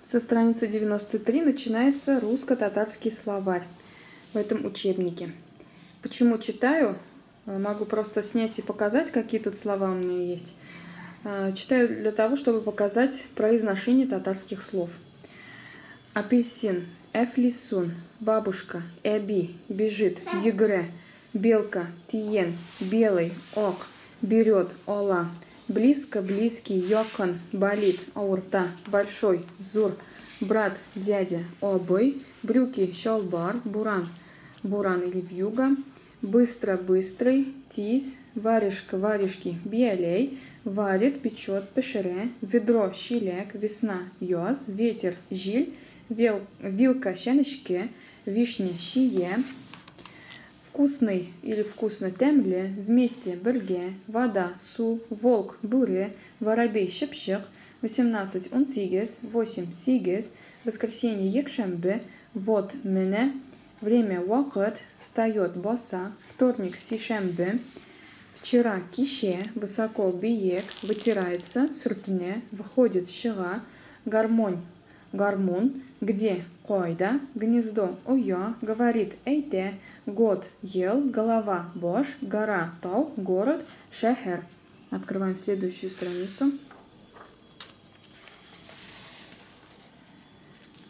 Со страницы 93 начинается русско-татарский словарь в этом учебнике. Почему читаю? Могу просто снять и показать, какие тут слова у меня есть. Читаю для того, чтобы показать произношение татарских слов. Апельсин, эфлисун, бабушка, эби, бежит, югре, белка, тиен, белый, ок, берет, ола. Близко, близкий, йокон, болит, аурта, большой, зур, брат, дядя, обой, брюки, щолбар, буран, буран или вьюга, быстро, быстрый, тись, варежка, варежки, биолей, варит, печет, пешере, ведро, щелек, весна, йоз, ветер, жиль, вилка, щеночке, вишня, щие, вкусный или вкусно темле, вместе берге, вода, су, волк, буре, воробей, щепщик, 18 унсигес, 8 сигес, воскресенье екшембе, вот мене, время вакыт, встает боса, вторник сишембе, вчера кище, высоко биек, вытирается, сюртне, выходит щыга, гармонь, гармун, где койда, гнездо уё, говорит эйте, год ел, голова бош, гора тау, город шехер. Открываем следующую страницу.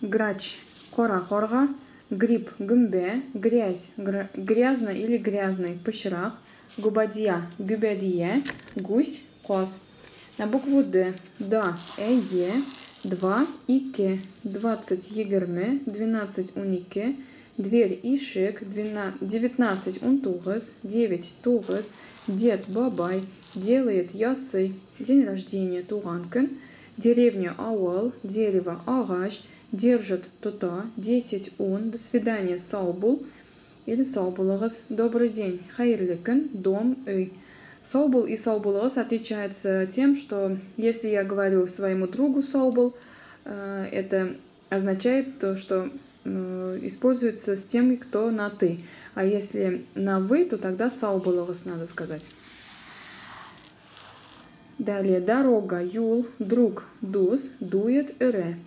Грач, кора-корга, гриб, гумбе, грязь, грязно или грязный, пышрак, губадья, губадье, гусь, коз. На букву Д. Да, эе, 2 ике, 20 егерме, 12 унике, дверь ишек, 19 унтугас, 9 тугас, дед бабай, делает ясы, день рождения туганкин, деревня ауал, дерево агач, держит тута, 10 ун, до свидания саубул или саубулагас, добрый день, хайрликин, дом үй. Соубул и саубулас отличаются тем, что если я говорю своему другу соубул, это означает то, что используется с тем, кто на ты. А если на вы, то тогда саубулас надо сказать. Далее дорога, юл, друг, дус, дует, эре.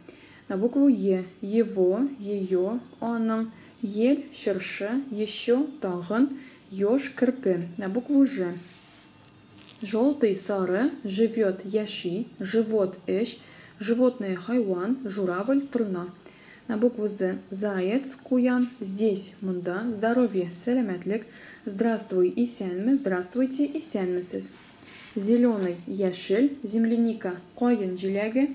На букву Е. Его, ее, оном, ель, шерше, еще, таган, еж, кірпі. На букву Ж. Желтый сары, живет яши, живот эш, животное хайван, журавль, трына. На букву З. Заяц, куян, здесь мында, здоровье, сәләмәтлек, здравствуй и сәлме, здравствуйте и сәлмесіз. Зеленый яшель, земляника, коин, жиляге,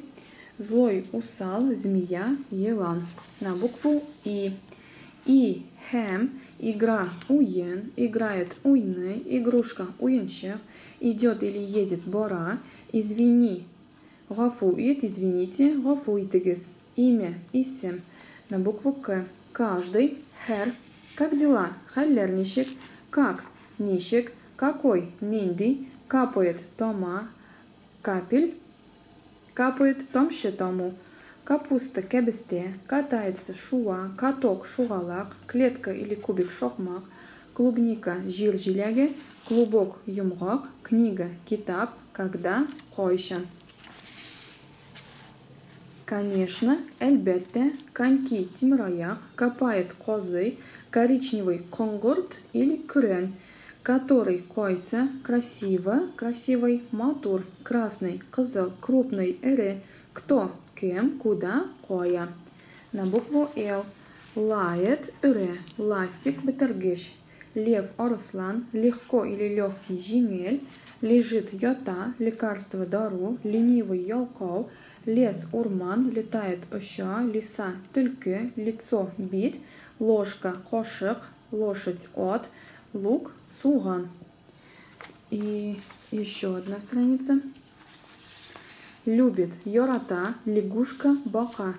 злой усал, змея, елан. На букву И. И, хэм, игра, уен, играет, уйны, игрушка, уенчик, идет или едет, бора, извини, гафуит, извините, гафуитегес. Имя, исем. На букву К. Каждый, хер. Как дела? Халлернищик. Как? Нищик. Какой? Нинди. Капает, тома. Капель. Капает, томще тому. Капуста, кебесте. Катается, шуа. Каток, шугалак. Клетка или кубик, шохмак. Клубника, жир-жиляге. Клубок, юмгак. Книга, китап. Когда, койшан. Конечно, эльбетте, коньки, тимрояк, копает козы, коричневый конгурт или крен, который койса, красиво, красивый, матур, красный, кызыл, крупный, эре, кто, кем, куда, коя. На букву Л. Лает, эре, ластик, бетергеш, лев, арслан, легко или легкий, жеңел, лежит, йота, лекарство, дару, ленивый, ялкау, лес, урман, летает, оща, лиса, түлкі, лицо, бит, ложка, кошек, лошадь, от, лук, суган. И еще одна страница. Любит, йората, лягушка, бака.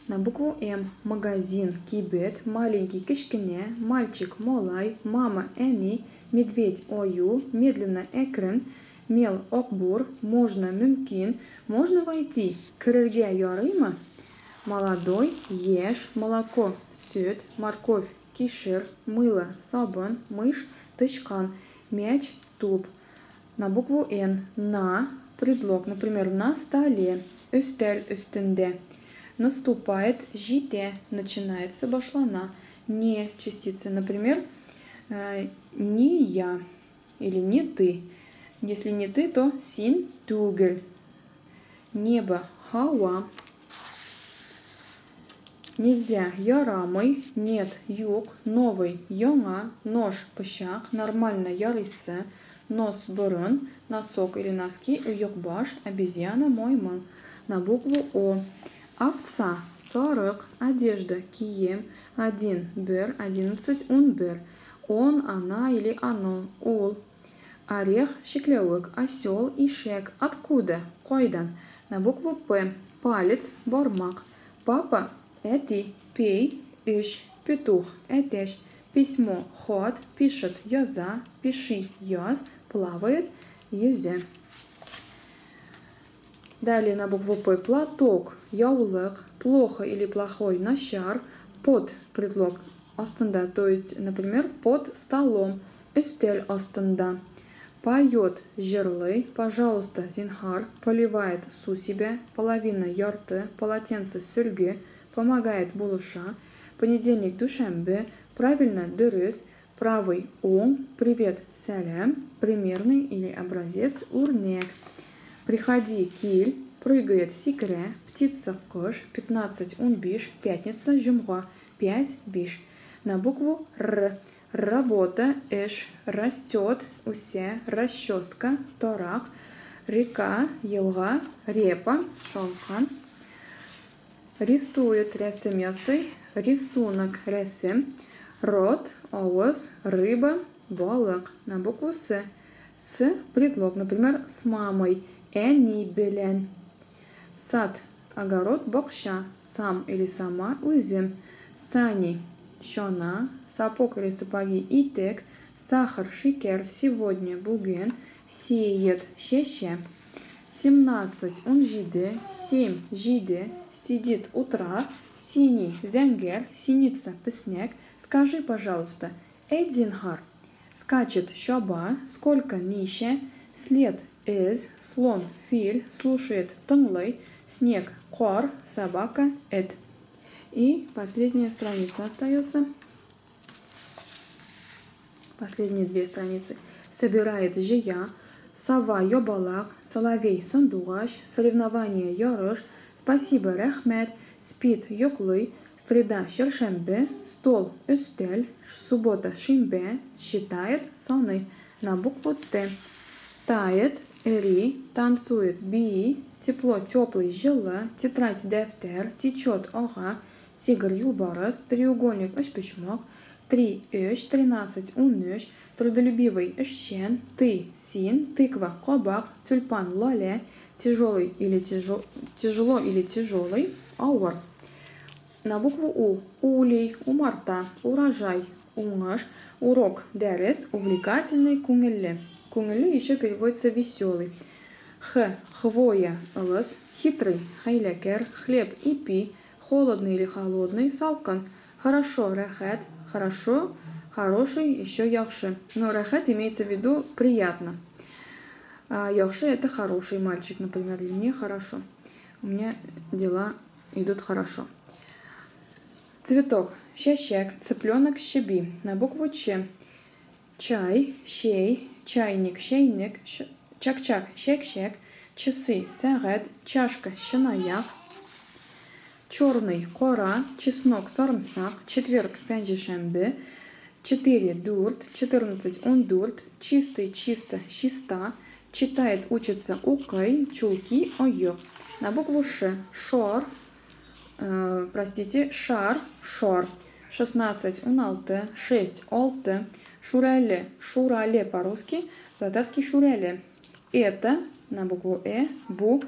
На букву М. Магазин, кибет, маленький, кишкине, мальчик, молай, мама, эни, медведь, ою, медленно, экрен, мел, окбур, можно, мюмкин, можно войти, кірерге, ярыма, молодой, ешь, молоко, süt, морковь, кишер, мыло, сабын, мышь, тышкан, мяч, туп. На букву Н. На, предлог, например, на столе, үстел, үстінде. Наступает жите, начинается башлана. Не частицы, например, не я или не ты. Если не ты, то син тугель. Небо хауа. Нельзя ярамый, нет юг, новый йонга, нож пощак, нормально ярысе, нос бурун, носок или носки, югбаш, обезьяна мойман. На букву О. Овца 40, одежда кием 1 бер, 11 бер. Он, она или оно, ул. Орех шеклевок, осел и шек. Откуда? Койдан. На букву П. Палец бормак. Папа эти, пей, иш, петух, этеш, письмо, ход, пишет, йоза, пиши, йоз, плавает, юзе. Далее на букву П. Платок, яулык, плохо или плохой, нашар, под предлог астында, то есть, например, под столом, үстель астында. Поет жерлы, пожалуйста, зинхар, поливает су себя, половина ярты, полотенце сюрге, помогает булуша, понедельник душамбе, правильно дырыс, правый он, привет сәлем, примерный или образец урнек. Приходи киль, прыгает секре, птица кош, 15 унбиш, пятница жумга, 5 биш. На букву Р. Работа, эш, растет, усе, расческа, торак, река, елга, репа, шонхан. Рисует ресемесы, рисунок ресем, рот, овос, рыба, балык. На букву С. С предлог, например, с мамой, эни белен. Сад, огород, бокша, сам или сама, узем. Сани, щона, сапог или сапоги, итек, сахар, шикер, сегодня, буген, сеет, щеще. 17 он жиде, 7 жиде, сидит утра, синий зянгер, синица песняк. Скажи, пожалуйста, эдзинхар. Скачет щоба, сколько нище, след эз, слон филь, слушает тонлей, снег кор, собака эд. И последняя страница остается. Последние две страницы. Собирает жия, сова йобалак, соловей сандугаш, соревнование ярыш, спасибо рахмет, спит йоклый, среда шершембе, стол үстель, суббота шимбе, считает соны. На букву Т. Тает эри, танцует би, тепло теплый жила, тетрадь дефтер, течет ога, тигр юбарас, треугольник эшпешмок, 3 эш, 13 унеш, трудолюбивый эшчен, ты син, тыква кобак, тюльпан лоле, тяжелый или тяжело или тяжелый, аур. На букву У. Улей, умарта, урожай, уңаш, урок, дәрес, увлекательный, куңелле. Куңелле еще переводится веселый. Х. Хвоя, лыс, хитрый, хайлякер, хлеб и пи, холодный или холодный, салкан. Хорошо, рахет, хорошо, хороший, еще яхши. Но рахет имеется в виду приятно. А яхши это хороший мальчик, например, или мне хорошо. У меня дела идут хорошо. Цветок, щащек, цыпленок, щеби. На букву Ч. Чай, щей, чайник, щейник, чак-чак, щек-щек, часы, сәғәт, чашка, щынаяқ. Черный, кора, чеснок, сарымсак, четверг, пәнжешәмбе, 4 дурт, 14 ондурт, чистый, чисто, чиста, читает, учится, укай, чулки, ойо. На букву Ш. Шор, шар, шор. 16 уналте, 6 олте, шурале, шурале по-русски, татарский шурале. Это на букву бу,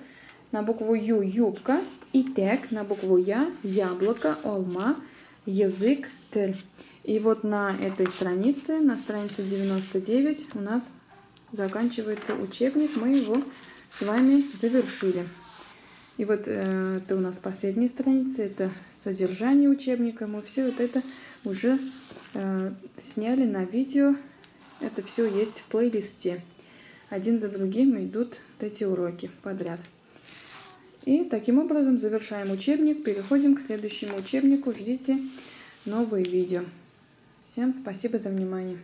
на букву Ю юбка, итек, на букву Я яблоко, олма, язык, тель. И вот на этой странице, на странице 99 у нас заканчивается учебник, мы его с вами завершили. И вот это у нас последняя страница, это содержание учебника. Мы все вот это уже сняли на видео. Это все есть в плейлисте. Один за другим идут вот эти уроки подряд. И таким образом завершаем учебник, переходим к следующему учебнику. Ждите новые видео. Всем спасибо за внимание.